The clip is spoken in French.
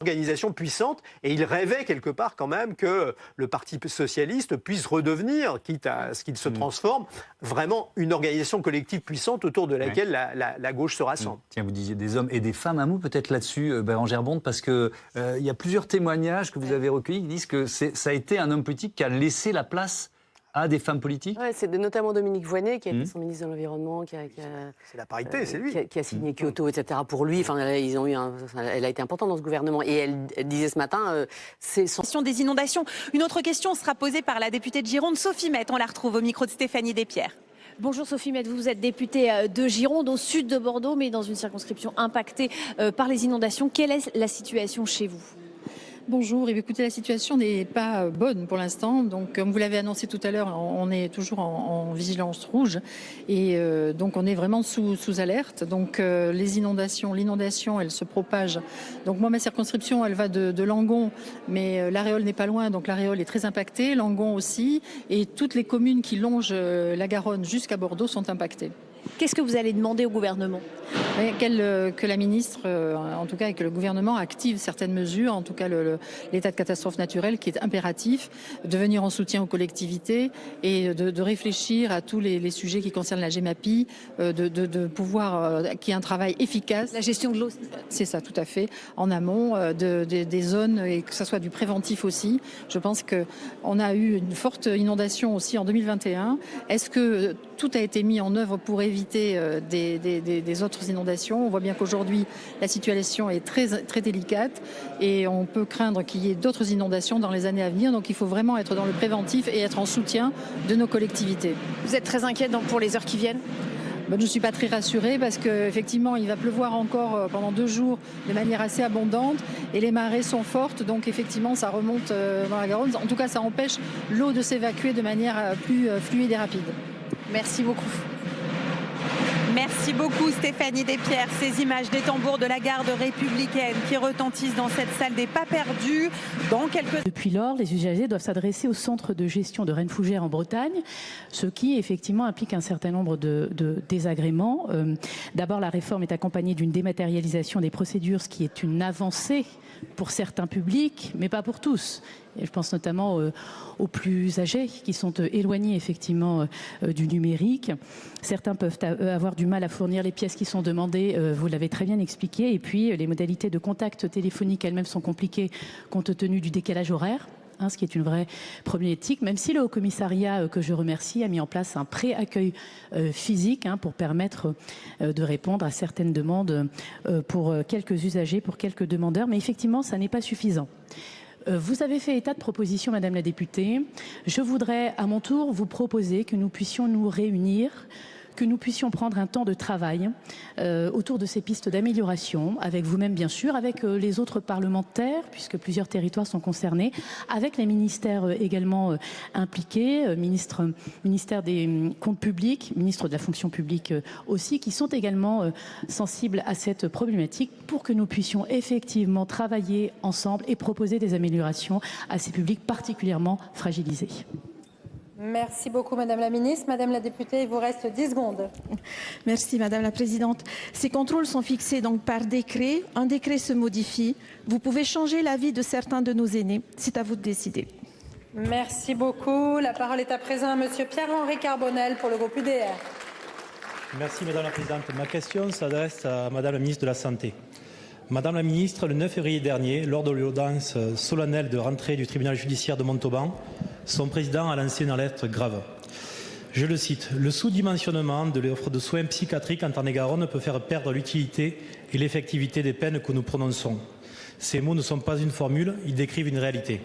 organisation puissante et il rêvait quelque part quand même que le Parti socialiste puisse redevenir, quitte à ce qu'il se transforme, vraiment une organisation collective puissante autour de laquelle la gauche se rassemble. Tiens, vous disiez des hommes et des femmes, un mot peut-être là-dessus, Bérangère Bonte, parce qu'il y a plusieurs témoignages que vous avez recueillis qui disent que ça a été un homme politique qui a laissé la place à des femmes politiques. Ouais, c'est notamment Dominique Voynet qui a été son ministre de l'Environnement, c'est la parité, c'est lui. Qui a signé Kyoto, etc. pour lui. Enfin, elle a été importante dans ce gouvernement. Et elle disait ce matin, c'est son... Question des inondations. Une autre question sera posée par la députée de Gironde, Sophie Mette. On la retrouve au micro de Stéphanie Despierres. Bonjour Sophie Mette, vous êtes députée de Gironde, au sud de Bordeaux, mais dans une circonscription impactée par les inondations. Quelle est la situation chez vous ? Bonjour, et écoutez, la situation n'est pas bonne pour l'instant. Donc, comme vous l'avez annoncé tout à l'heure, on est toujours en vigilance rouge et donc on est vraiment sous alerte. Donc, l'inondation, elle se propage. Donc, moi, ma circonscription, elle va de Langon, mais l'Aréole n'est pas loin, donc l'Aréole est très impactée, Langon aussi, et toutes les communes qui longent la Garonne jusqu'à Bordeaux sont impactées. Qu'est-ce que vous allez demander au gouvernement ? Que la ministre, en tout cas, et que le gouvernement active certaines mesures, en tout cas l'état de catastrophe naturelle qui est impératif, de venir en soutien aux collectivités et de réfléchir à tous les sujets qui concernent la GEMAPI, de pouvoir qu'il y ait un travail efficace. La gestion de l'eau, c'est ça, tout à fait, en amont des zones et que ça soit du préventif aussi. Je pense qu'on a eu une forte inondation aussi en 2021. Est-ce que tout a été mis en œuvre pour éviter des autres inondations? On voit bien qu'aujourd'hui, la situation est très, très délicate et on peut craindre qu'il y ait d'autres inondations dans les années à venir. Donc il faut vraiment être dans le préventif et être en soutien de nos collectivités. Vous êtes très inquiète pour les heures qui viennent ? Je ne suis pas très rassurée parce qu'effectivement, il va pleuvoir encore pendant 2 jours de manière assez abondante et les marées sont fortes. Donc effectivement, ça remonte dans la Garonne. En tout cas, ça empêche l'eau de s'évacuer de manière plus fluide et rapide. Merci beaucoup. Merci beaucoup Stéphanie Despierres. Ces images des tambours de la garde républicaine qui retentissent dans cette salle des pas perdus. Depuis lors, les usagers doivent s'adresser au centre de gestion de Rennes-Fougères en Bretagne, ce qui effectivement implique un certain nombre de désagréments. D'abord, la réforme est accompagnée d'une dématérialisation des procédures, ce qui est une avancée pour certains publics, mais pas pour tous. Et je pense notamment aux plus âgés qui sont éloignés effectivement du numérique. Certains peuvent avoir du mal à fournir les pièces qui sont demandées, vous l'avez très bien expliqué. Et puis les modalités de contact téléphonique elles-mêmes sont compliquées compte tenu du décalage horaire. Ce qui est une vraie problématique, même si le Haut-Commissariat, que je remercie, a mis en place un pré-accueil physique pour permettre de répondre à certaines demandes pour quelques usagers, pour quelques demandeurs. Mais effectivement, ça n'est pas suffisant. Vous avez fait état de propositions, Madame la députée. Je voudrais, à mon tour, vous proposer que nous puissions nous réunir, que nous puissions prendre un temps de travail autour de ces pistes d'amélioration, avec vous-même bien sûr, avec les autres parlementaires, puisque plusieurs territoires sont concernés, avec les ministères également impliqués, ministère des comptes publics, ministre de la fonction publique aussi, qui sont également sensibles à cette problématique pour que nous puissions effectivement travailler ensemble et proposer des améliorations à ces publics particulièrement fragilisés. Merci beaucoup Madame la Ministre. Madame la députée, il vous reste 10 secondes. Merci Madame la Présidente. Ces contrôles sont fixés donc par décret. Un décret se modifie. Vous pouvez changer l'avis de certains de nos aînés. C'est à vous de décider. Merci beaucoup. La parole est à présent à Monsieur Pierre-Henri Carbonel pour le groupe UDR. Merci Madame la Présidente. Ma question s'adresse à Madame la Ministre de la Santé. Madame la Ministre, le 9 février dernier, lors de l'audience solennelle de rentrée du tribunal judiciaire de Montauban, son président a lancé une alerte grave. Je le cite, « Le sous-dimensionnement de l'offre de soins psychiatriques en Tarn-et-Garonne peut faire perdre l'utilité et l'effectivité des peines que nous prononçons. » Ces mots ne sont pas une formule, ils décrivent une réalité.